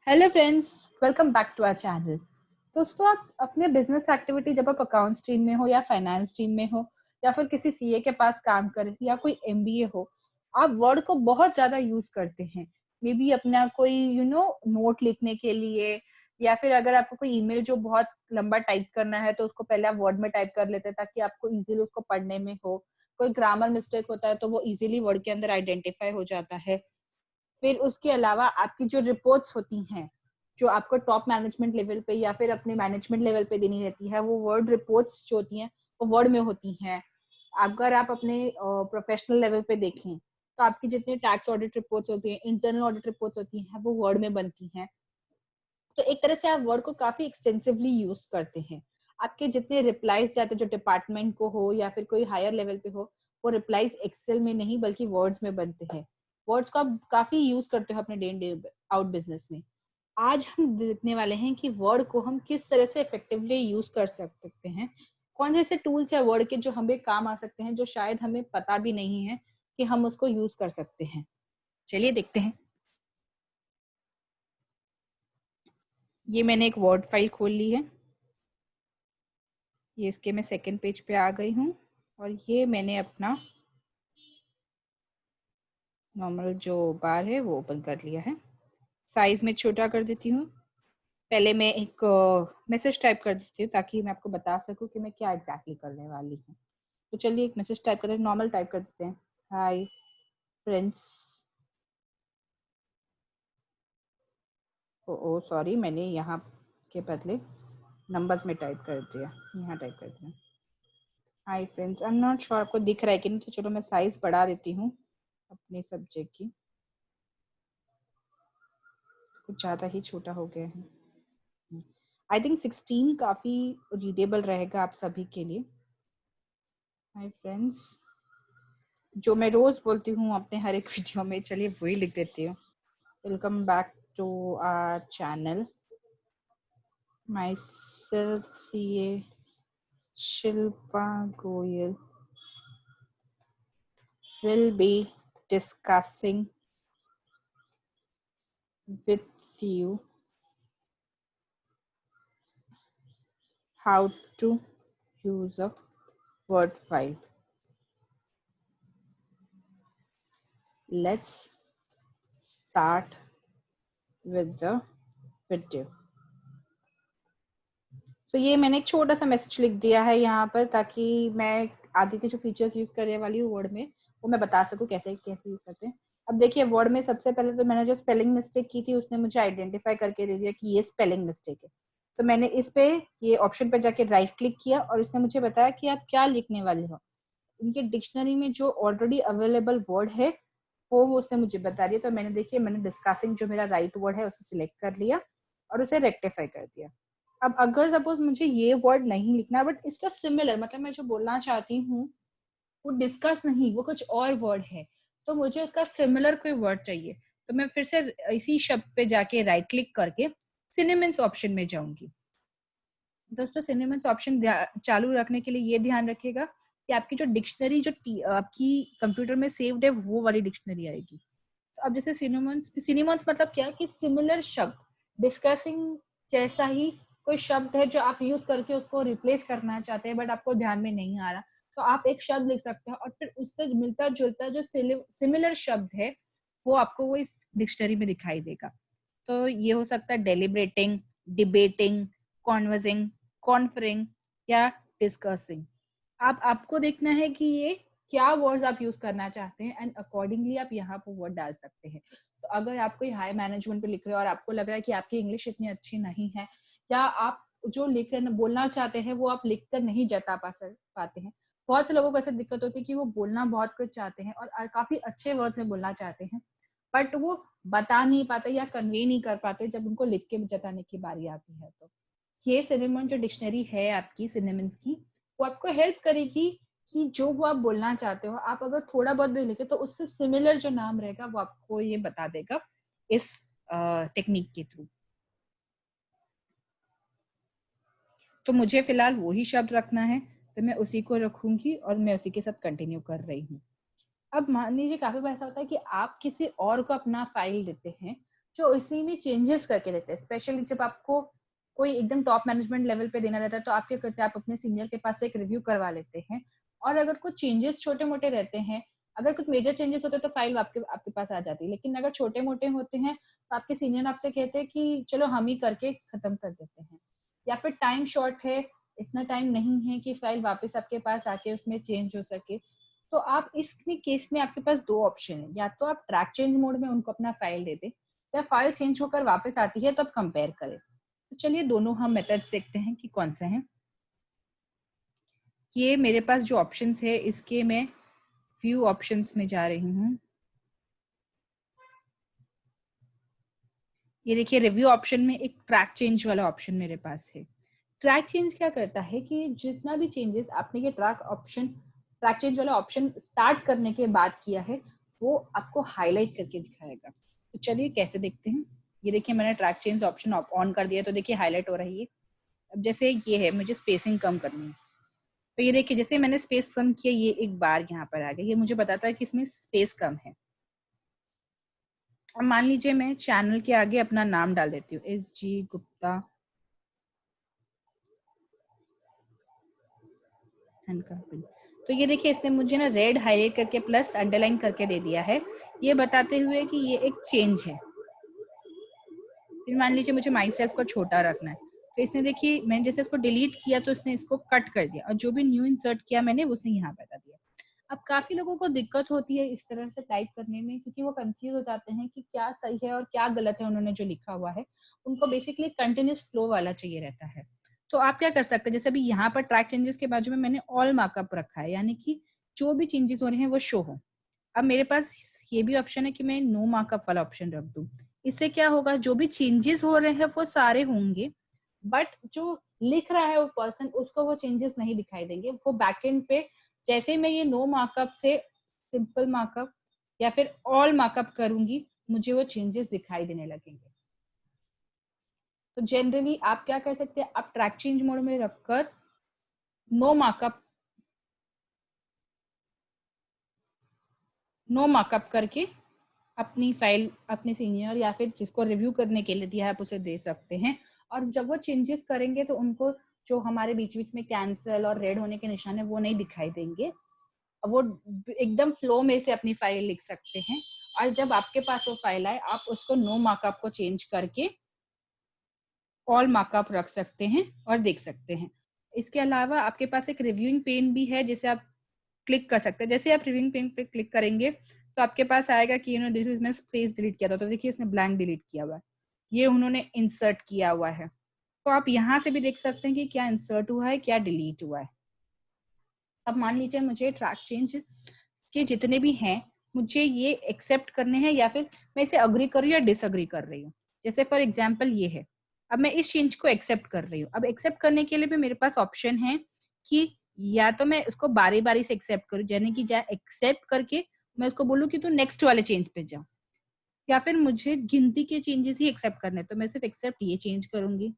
Hello friends, welcome back to our channel. दोस्तों, आप अपने बिजनेस एक्टिविटी जब आप अकाउंट स्ट्रीम में हो या फाइनेंस स्ट्रीम में हो या फिर किसी सीए के पास काम कर या कोई एमबीए हो, आप वर्ड को बहुत ज्यादा यूज करते हैं। मे बी अपना कोई नोट लिखने के लिए, या फिर अगर आपको कोई ईमेल जो बहुत लंबा टाइप करना है तो उसको पहले आप वर्ड में टाइप कर लेते हैं ताकि आपको इजीली उसको पढ़ने में हो। कोई ग्रामर मिस्टेक होता है तो वो इजीली वर्ड के अंदर आइडेंटिफाई हो जाता है। फिर उसके अलावा आपकी जो रिपोर्ट्स होती हैं, जो आपको टॉप मैनेजमेंट लेवल पे या फिर अपने मैनेजमेंट लेवल पे देनी रहती है, वो वर्ड रिपोर्ट्स जो होती हैं वो वर्ड में होती हैं। अगर आप अपने प्रोफेशनल लेवल पे देखें तो आपकी जितनी टैक्स ऑडिट रिपोर्ट्स होती हैं, इंटरनल ऑडिट रिपोर्ट्स होती हैं, वो वर्ड में बनती हैं। तो एक तरह से आप वर्ड को काफी एक्सटेंसिवली यूज करते हैं। आपके जितने रिप्लाईज जाते हैं, जो डिपार्टमेंट को हो या फिर कोई हायर लेवल पे हो, वो रिप्लाईज एक्सेल में नहीं बल्कि वर्ड्स में बनते हैं। वर्ड्स को आप काफी यूज करते हो अपने day in day out business में। आज हम देखने वाले हैं कि वर्ड को हम किस तरह से इफेक्टिवली यूज कर सकते हैं। कौन से ऐसे टूल्स है वर्ड के जो हमें काम आ सकते हैं, जो शायद हमें पता भी नहीं है कि हम उसको यूज कर सकते हैं। चलिए देखते हैं। ये मैंने एक वर्ड फाइल खोल ली है। ये इसके मैं सेकंड पेज पे आ गई हूँ और ये मैंने अपना नॉर्मल जो बार है वो ओपन कर लिया है। साइज में छोटा कर देती हूँ। पहले मैं एक मैसेज टाइप कर देती हूँ ताकि मैं आपको बता सकूँ कि मैं क्या एग्जैक्टली करने वाली हूँ। तो चलिए एक मैसेज टाइप करते हैं, नॉर्मल टाइप कर देते हैं। Hi friends. ओ सॉरी, मैंने यहाँ के बदले नंबर्स में टाइप कर दिया, यहाँ टाइप कर दिया। Hi friends, I am not sure आपको दिख रहा है कि नहीं, तो चलो मैं साइज बढ़ा देती हूँ अपने सब्जेक्ट की। कुछ ज़्यादा ही छोटा हो गया है। आई थिंक 16 काफ़ी रीडेबल रहेगा आप सभी के लिए। हाय फ्रेंड्स, जो मैं रोज़ बोलती हूँ अपने हर एक वीडियो में, चलिए वही लिख देती हूँ। Welcome back to our channel. Myself CA Shilpa Goyal will be discussing with you how to use a word file. Let's start with the video. तो ये मैंने एक छोटा सा मैसेज लिख दिया है यहाँ पर, ताकि मैं आगे के जो फीचर्स यूज करने वाली हूँ वर्ड में वो मैं बता सकूँ कैसे कैसे यूज करते हैं। अब देखिए, वर्ड में सबसे पहले तो मैंने जो स्पेलिंग मिस्टेक की थी उसने मुझे आइडेंटिफाई करके दे दिया कि ये स्पेलिंग मिस्टेक है। तो मैंने इस पे ये ऑप्शन पे जाके राइट क्लिक किया और इसने मुझे बताया कि आप क्या लिखने वाले हो। इनके डिक्शनरी में जो ऑलरेडी अवेलेबल वर्ड है वो उसने मुझे बता दिया। तो मैंने देखिए, मैंने डिस्कसिंग जो मेरा राइट वर्ड है उसे सिलेक्ट कर लिया और उसे रेक्टिफाई कर दिया। अब अगर सपोज मुझे ये वर्ड नहीं लिखना बट इसका सिमिलर, मतलब मैं जो बोलना चाहती हूँ वो डिस्कस नहीं, वो कुछ और वर्ड है, तो मुझे उसका सिमिलर कोई वर्ड चाहिए। तो मैं फिर से इसी शब्द पे जाके राइट क्लिक करके सिनोनिम्स ऑप्शन में जाऊंगी। दोस्तों, सिनोनिम्स ऑप्शन चालू रखने के लिए ये ध्यान रखिएगा कि आपकी जो डिक्शनरी जो आपकी कंप्यूटर में सेव्ड है वो वाली डिक्शनरी आएगी। तो अब जैसे सिनोनिम्स मतलब क्या है कि सिमिलर शब्द, डिस्कसिंग जैसा ही कोई शब्द है जो आप यूज करके उसको रिप्लेस करना चाहते हैं बट आपको ध्यान में नहीं आ रहा, तो आप एक शब्द लिख सकते हैं और फिर उससे मिलता जुलता जो सिमिलर शब्द है वो आपको वो इस डिक्शनरी में दिखाई देगा। तो ये हो सकता है डेलिब्रेटिंग, डिबेटिंग, कॉन्वर्सिंग, कॉन्फरिंग या डिस्कसिंग। आपको देखना है कि ये क्या वर्ड्स आप यूज करना चाहते हैं एंड अकॉर्डिंगली आप यहाँ पर वर्ड डाल सकते हैं। तो अगर आप कोई हाई मैनेजमेंट पे लिख रहे हो और आपको लग रहा है कि आपकी इंग्लिश इतनी अच्छी नहीं है, या आप जो लिख रहे बोलना चाहते हैं वो आप लिखकर नहीं जता पाते हैं। बहुत से लोगों को ऐसे दिक्कत होती है कि वो बोलना बहुत कुछ चाहते हैं और काफी अच्छे वर्ड्स में बोलना चाहते हैं बट वो बता नहीं पाते या कन्वे नहीं कर पाते जब उनको लिख के जताने की बारी आती है। तो ये सिनेमन जो डिक्शनरी है आपकी सिनेमन्स की, वो आपको हेल्प करेगी कि जो वो आप बोलना चाहते हो आप अगर थोड़ा बहुत भी लिखे तो उससे सिमिलर जो नाम रहेगा वो आपको ये बता देगा इस टेक्निक के थ्रू। तो मुझे फिलहाल वही शब्द रखना है तो मैं उसी को रखूंगी और मैं उसी के साथ कंटिन्यू कर रही हूँ। अब मान लीजिए काफी बार ऐसा होता है कि आप किसी और को अपना फाइल देते हैं जो इसी में चेंजेस करके देते हैं। स्पेशली जब आपको कोई एकदम टॉप मैनेजमेंट लेवल पे देना रहता है तो आप क्या करते हैं, आप अपने सीनियर के पास से एक रिव्यू करवा लेते हैं, और अगर कुछ चेंजेस छोटे मोटे रहते हैं, अगर कुछ मेजर चेंजेस होते हैं तो फाइल आपके आपके पास आ जाती है, लेकिन अगर छोटे मोटे होते हैं तो आपके सीनियर आपसे कहते हैं कि चलो हम ही करके खत्म कर देते हैं, या फिर टाइम शॉर्ट है, इतना टाइम नहीं है कि फाइल वापस आपके पास आके उसमें चेंज हो सके। तो आप इस केस में आपके पास दो ऑप्शन है, या तो आप ट्रैक चेंज मोड में उनको अपना फाइल दे दें, या फाइल चेंज होकर वापस आती है तो आप कंपेयर करें। तो चलिए दोनों हम मेथड देखते हैं कि कौन से हैं। ये मेरे पास जो ऑप्शंस है इसके मैं व्यू ऑप्शंस में जा रही हूँ। ये देखिए रिव्यू ऑप्शन में एक ट्रैक चेंज वाला ऑप्शन मेरे पास है। ट्रैक चेंज क्या करता है कि जितना भी चेंजेस आपने ये ट्रैक चेंज वाला ऑप्शन स्टार्ट करने के बाद किया है वो आपको हाईलाइट करके दिखाएगा। तो चलिए कैसे देखते हैं। ये देखिए मैंने ट्रैक चेंज ऑप्शन ऑन कर दिया तो देखिए हाईलाइट हो रही है। अब जैसे ये है, मुझे स्पेसिंग कम करनी है, तो ये देखिए जैसे मैंने स्पेस कम किया ये एक बार यहाँ पर आ गया, ये मुझे बताता है कि इसमें स्पेस कम है। अब मान लीजिए मैं चैनल के आगे अपना नाम डाल देती हूँ, SG गुप्ता तो ये देखिए इसने मुझे ना रेड हाईलाइट करके प्लस अंडरलाइन करके दे दिया है, ये बताते हुए कि ये एक चेंज है। फिर मान लीजिए मुझे माई सेल्फ को छोटा रखना है, तो इसने देखिए मैंने जैसे इसको डिलीट किया तो इसने इसको कट कर दिया, और जो भी न्यू इंसर्ट किया मैंने उसने यहाँ बता दिया। अब काफी लोगों को दिक्कत होती है इस तरह से टाइप करने में, क्योंकि वो कंफ्यूज हो जाते हैं कि क्या सही है और क्या गलत है उन्होंने जो लिखा हुआ है। उनको बेसिकली कंटिन्यूस फ्लो वाला चाहिए रहता है। तो आप क्या कर सकते हैं, जैसे अभी यहाँ पर ट्रैक चेंजेस के बाजू में मैंने ऑल मार्कअप रखा है, यानी कि जो भी चेंजेस हो रहे हैं वो शो हो। अब मेरे पास ये भी ऑप्शन है कि मैं नो मार्कअप वाला ऑप्शन रख दूं। इससे क्या होगा, जो भी चेंजेस हो रहे हैं वो सारे होंगे, बट जो लिख रहा है वो पर्सन उसको वो चेंजेस नहीं दिखाई देंगे। वो बैकएंड पे जैसे मैं ये नो मार्कअप से सिंपल मार्कअप या फिर ऑल मार्कअप करूंगी मुझे वो चेंजेस दिखाई देने लगेंगे। तो जनरली आप क्या कर सकते हैं, आप ट्रैक चेंज मोड में रखकर नो मार्कअप करके अपनी फाइल अपने सीनियर या फिर जिसको रिव्यू करने के लिए दिया है आप उसे दे सकते हैं। और जब वो चेंजेस करेंगे तो उनको जो हमारे बीच बीच में कैंसिल और रेड होने के निशान है वो नहीं दिखाई देंगे, वो एकदम फ्लो में से अपनी फाइल लिख सकते हैं। और जब आपके पास वो फाइल आए आप उसको नो मार्कअप को चेंज करके ऑल मार्कअप रख सकते हैं और देख सकते हैं। इसके अलावा आपके पास एक रिव्यूइंग पेन भी है जिसे आप क्लिक कर सकते हैं। जैसे आप रिव्यूइंग पेन पे क्लिक करेंगे तो आपके पास आएगा कि दिस इज मैं स्पेस डिलीट किया था, तो देखिए इसने ब्लैंक डिलीट किया हुआ है, ये उन्होंने इंसर्ट किया हुआ है। तो आप यहाँ से भी देख सकते हैं कि क्या इंसर्ट हुआ है क्या डिलीट हुआ है। अब मान लीजिए मुझे ट्रैक चेंज के जितने भी हैं मुझे ये एक्सेप्ट करने हैं या फिर मैं इसे अग्री कर रही हूँ या डिसअग्री कर रही हूँ। जैसे फॉर एग्जाम्पल ये है, अब मैं इस चेंज को एक्सेप्ट कर रही हूँ। अब एक्सेप्ट करने के लिए भी मेरे पास ऑप्शन है कि या तो मैं उसको बारी बारी से एक्सेप्ट करूँ, यानी कि जा एक्सेप्ट करके मैं उसको बोलूँ कि तू नेक्स्ट वाले चेंज पे जा, या फिर मुझे गिनती के चेंजेस ही एक्सेप्ट करने तो मैं सिर्फ एक्सेप्ट ये चेंज करूंगी,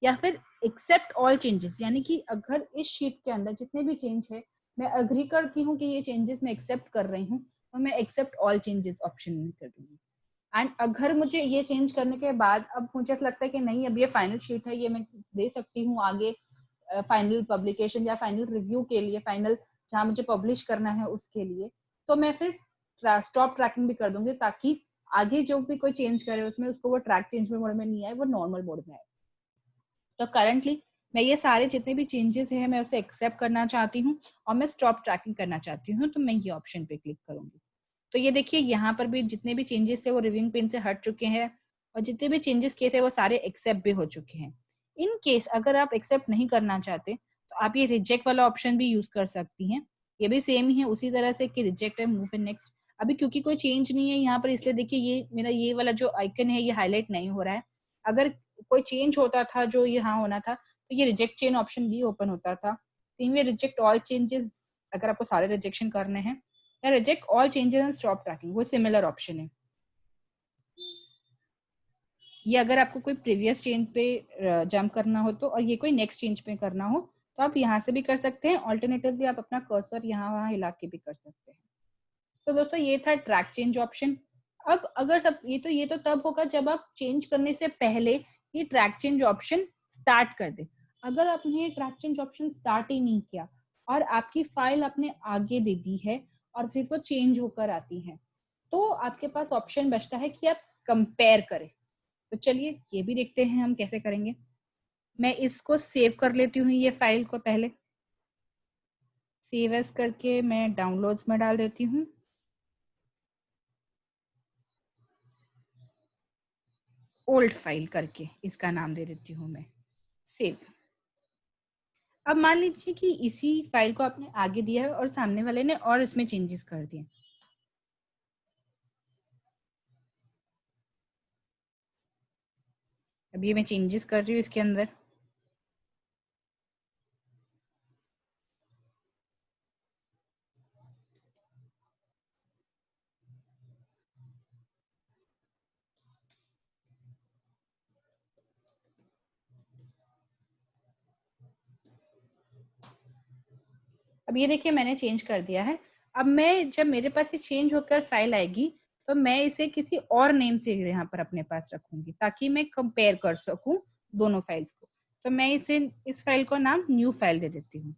या फिर एक्सेप्ट ऑल चेंजेस, यानी कि अगर इस शीट के अंदर जितने भी चेंज है मैं अग्री करती हूँ कि ये चेंजेस मैं एक्सेप्ट कर रही हूँ तो मैं एक्सेप्ट ऑल चेंजेस ऑप्शन में कर दूंगी। एंड अगर मुझे ये चेंज करने के बाद अब मुझे ऐसा लगता है कि नहीं अब ये फाइनल शीट है, ये मैं दे सकती हूँ आगे फाइनल पब्लिकेशन या फाइनल रिव्यू के लिए, फाइनल जहाँ मुझे पब्लिश करना है उसके लिए, तो मैं फिर स्टॉप ट्रैकिंग भी कर दूंगी ताकि आगे जो भी कोई चेंज करे उसमें उसको वो ट्रैक चेंज मोड में नहीं आए, वो नॉर्मल मोड में आए। तो करंटली मैं ये सारे जितने भी चेंजेस हैं मैं उसे एक्सेप्ट करना चाहती हूँ और मैं स्टॉप ट्रैकिंग करना चाहती हूँ, तो मैं ये ऑप्शन पे क्लिक करूंगी। तो ये देखिए यहाँ पर भी जितने भी चेंजेस थे वो रिव्यूइंग पेन से हट चुके हैं और जितने भी चेंजेस किए थे वो सारे एक्सेप्ट भी हो चुके हैं। इन केस अगर आप एक्सेप्ट नहीं करना चाहते तो आप ये रिजेक्ट वाला ऑप्शन भी यूज कर सकती हैं। ये भी सेम ही है उसी तरह से कि रिजेक्ट है मूव एंड नेक्स्ट। अभी क्योंकि कोई चेंज नहीं है यहाँ पर इसलिए देखिए ये मेरा ये वाला जो आइकन है ये हाईलाइट नहीं हो रहा है। अगर कोई चेंज होता था जो यहाँ होना था तो ये रिजेक्ट चेन ऑप्शन भी ओपन होता था। Same way reject all changes अगर आपको सारे रिजेक्शन करने हैं, या reject all changes and stop tracking वो सिमिलर ऑप्शन है। ये अगर आपको कोई प्रीवियस चेंज पे जंप करना हो तो, और ये कोई नेक्स्ट चेंज पे करना हो तो आप यहाँ से भी कर सकते हैं। ऑल्टरनेटिवली आप अपना कर्सर यहाँ वहाँ हिला के भी कर सकते हैं। तो दोस्तों ये था ट्रैक चेंज ऑप्शन। अब अगर सब ये तो तब होगा जब आप चेंज करने से पहले ये ट्रैक चेंज ऑप्शन स्टार्ट कर दे। अगर आपने ट्रैक चेंज ऑप्शन स्टार्ट ही नहीं किया और आपकी फाइल आपने आगे दे दी है और फिर वो चेंज होकर आती है, तो आपके पास ऑप्शन बचता है कि आप कंपेयर करें। तो चलिए ये भी देखते हैं हम कैसे करेंगे। मैं इसको सेव कर लेती हूँ, ये फाइल को पहले सेव एज करके मैं डाउनलोड्स में डाल देती हूँ। ओल्ड फाइल करके इसका नाम दे देती हूँ मैं, सेव। अब मान लीजिए कि इसी फाइल को आपने आगे दिया है और सामने वाले ने और इसमें चेंजेस कर दिए। अब ये मैं चेंजेस कर रही हूँ इसके अंदर। अब ये देखिए मैंने चेंज कर दिया है। अब मैं जब मेरे पास ये चेंज होकर फाइल आएगी तो मैं इसे किसी और नेम से यहाँ पर अपने पास रखूंगी ताकि मैं कंपेयर कर सकूं दोनों फाइल्स को। तो मैं इसे इस फाइल को नाम न्यू फाइल दे देती हूँ।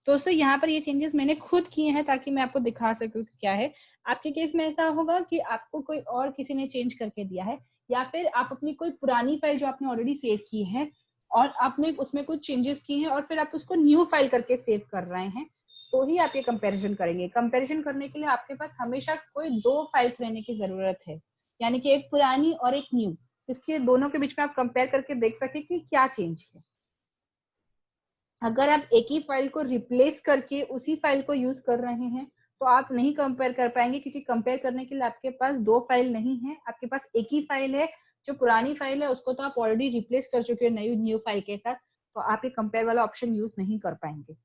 दोस्तों यहाँ पर ये चेंजेस मैंने खुद किए हैं ताकि मैं आपको दिखा सकूं कि क्या है। आपके केस में ऐसा होगा कि आपको कोई और किसी ने चेंज करके दिया है, या फिर आप अपनी कोई पुरानी फाइल जो आपने ऑलरेडी सेव की है और आपने उसमें कुछ चेंजेस किए हैं और फिर आप उसको न्यू फाइल करके सेव कर रहे हैं, तो ही आप ये कंपैरिजन करेंगे। कंपैरिजन करने के लिए आपके पास हमेशा कोई दो फाइल्स रहने की जरूरत है, यानी कि एक पुरानी और एक न्यू, इसके दोनों के बीच में आप कंपेयर करके देख सके कि क्या चेंज है। अगर आप एक ही फाइल को रिप्लेस करके उसी फाइल को यूज कर रहे हैं तो आप नहीं कंपेयर कर पाएंगे, क्योंकि कंपेयर करने के लिए आपके पास दो फाइल नहीं है, आपके पास एक ही फाइल है। जो पुरानी फाइल है उसको तो आप ऑलरेडी रिप्लेस कर चुके हैं नई न्यू फाइल के साथ, तो आप ये कंपेयर वाला ऑप्शन यूज नहीं कर पाएंगे।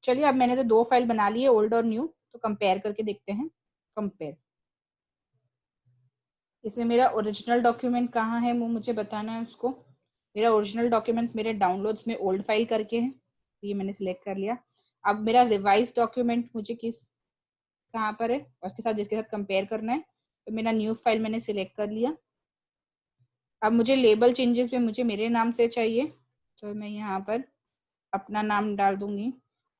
चलिए अब मैंने तो दो फाइल बना ली है, ओल्ड और न्यू, तो कंपेयर करके देखते हैं। कंपेयर, इसमें मेरा ओरिजिनल डॉक्यूमेंट कहाँ है वो मुझे बताना है उसको। मेरा ओरिजिनल डॉक्यूमेंट्स मेरे डाउनलोड्स में ओल्ड फाइल करके है, ये मैंने सिलेक्ट कर लिया। अब मेरा रिवाइज डॉक्यूमेंट मुझे किस कहाँ पर है और उसके साथ जिसके साथ कंपेयर करना है, तो मेरा न्यू फाइल मैंने सिलेक्ट कर लिया। अब मुझे लेबल चेंजेस में मुझे मेरे नाम से चाहिए, तो मैं यहाँ पर अपना नाम डाल दूंगी।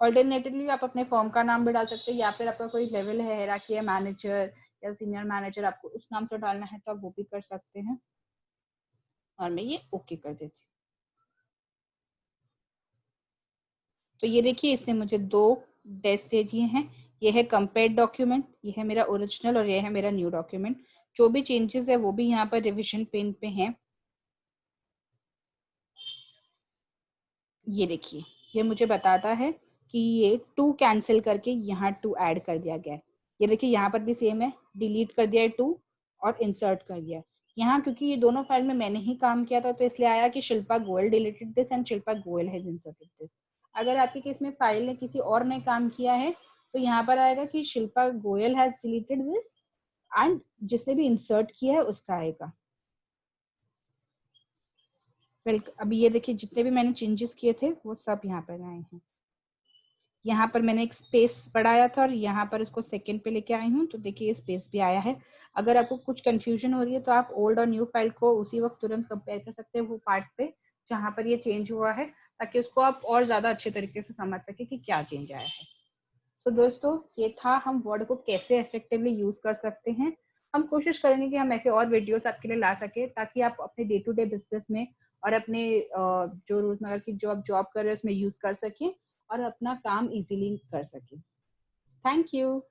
ऑल्टरनेटिवली आप अपने फॉर्म का नाम भी डाल सकते हैं, या फिर आपका कोई लेवल है हायरार्की है, मैनेजर या सीनियर मैनेजर, आपको उस नाम से डालना है तो आप वो भी कर सकते हैं। और मैं ये ओके कर देती हूँ। तो ये देखिए इसने मुझे दो डेस्क दे दिए हैं। ये है कंपेयर्ड डॉक्यूमेंट, ये है मेरा ओरिजिनल और ये है मेरा न्यू डॉक्यूमेंट। जो भी चेंजेस है वो भी यहाँ पर रिविजन पेन पे हैं। ये देखिए ये मुझे बताता है कि ये टू कैंसिल करके यहाँ टू ऐड कर दिया गया है। ये देखिए यहाँ पर भी सेम है, डिलीट कर दिया है टू और इंसर्ट कर दिया है यहाँ। क्योंकि ये दोनों फाइल में मैंने ही काम किया था तो इसलिए आया कि Shilpa Goyal deleted this and Shilpa Goyal has inserted this. अगर आपके केस में फाइल ने किसी और ने काम किया है तो यहाँ पर आएगा कि Shilpa Goyal has deleted this and जिसने भी इंसर्ट किया है उसका आएगा। अभी ये देखिए जितने भी मैंने चेंजेस किए थे वो सब यहाँ पर आए हैं। यहाँ पर मैंने एक स्पेस बढ़ाया था और यहाँ पर इसको सेकंड पे लेके आई हूँ, तो देखिए स्पेस भी आया है। अगर आपको कुछ कंफ्यूजन हो रही है तो आप ओल्ड और न्यू फाइल को उसी वक्त तुरंत कंपेयर कर सकते हैं वो पार्ट पे जहाँ पर ये चेंज हुआ है, ताकि उसको आप और ज्यादा अच्छे तरीके से समझ सके कि क्या चेंज आया है। तो दोस्तों ये था हम वर्ड को कैसे इफेक्टिवली यूज कर सकते हैं। हम कोशिश करेंगे कि हम ऐसे और वीडियोस आपके लिए ला सके ताकि आप अपने डे टू डे बिजनेस में और अपने जो रोजमर्रा की जो आप जॉब कर रहे हैं उसमें यूज कर सकें और अपना काम इजीली कर सकें। Thank you.